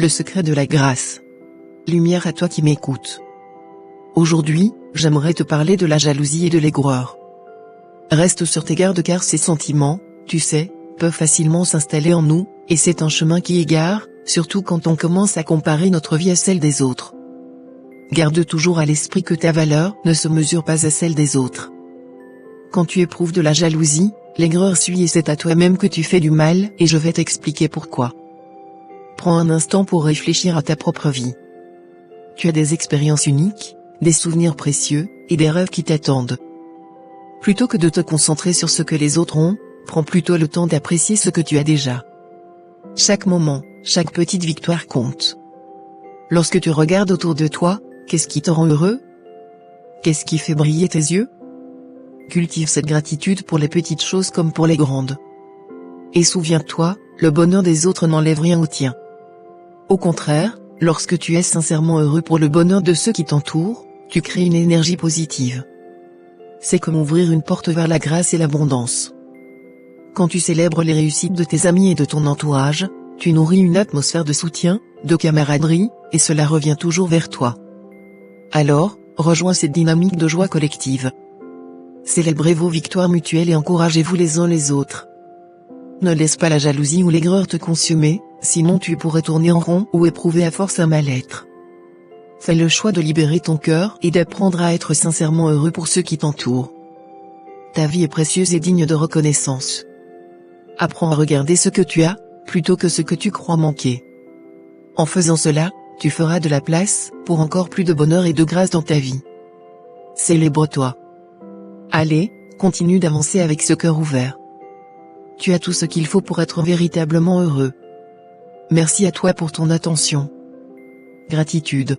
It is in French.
Le secret de la grâce. Lumière à toi qui m'écoutes. Aujourd'hui, j'aimerais te parler de la jalousie et de l'aigreur. Reste sur tes gardes car ces sentiments, tu sais, peuvent facilement s'installer en nous, et c'est un chemin qui égare, surtout quand on commence à comparer notre vie à celle des autres. Garde toujours à l'esprit que ta valeur ne se mesure pas à celle des autres. Quand tu éprouves de la jalousie, l'aigreur suit et c'est à toi-même que tu fais du mal et je vais t'expliquer pourquoi. Prends un instant pour réfléchir à ta propre vie. Tu as des expériences uniques, des souvenirs précieux, et des rêves qui t'attendent. Plutôt que de te concentrer sur ce que les autres ont, prends plutôt le temps d'apprécier ce que tu as déjà. Chaque moment, chaque petite victoire compte. Lorsque tu regardes autour de toi, qu'est-ce qui te rend heureux? Qu'est-ce qui fait briller tes yeux? Cultive cette gratitude pour les petites choses comme pour les grandes. Et souviens-toi, le bonheur des autres n'enlève rien au tien. Au contraire, lorsque tu es sincèrement heureux pour le bonheur de ceux qui t'entourent, tu crées une énergie positive. C'est comme ouvrir une porte vers la grâce et l'abondance. Quand tu célèbres les réussites de tes amis et de ton entourage, tu nourris une atmosphère de soutien, de camaraderie, et cela revient toujours vers toi. Alors, rejoins cette dynamique de joie collective. Célébrez vos victoires mutuelles et encouragez-vous les uns les autres. Ne laisse pas la jalousie ou l'aigreur te consumer, sinon tu pourrais tourner en rond ou éprouver à force un mal-être. Fais le choix de libérer ton cœur et d'apprendre à être sincèrement heureux pour ceux qui t'entourent. Ta vie est précieuse et digne de reconnaissance. Apprends à regarder ce que tu as, plutôt que ce que tu crois manquer. En faisant cela, tu feras de la place pour encore plus de bonheur et de grâce dans ta vie. Célèbre-toi. Allez, continue d'avancer avec ce cœur ouvert. Tu as tout ce qu'il faut pour être véritablement heureux. Merci à toi pour ton attention. Gratitude.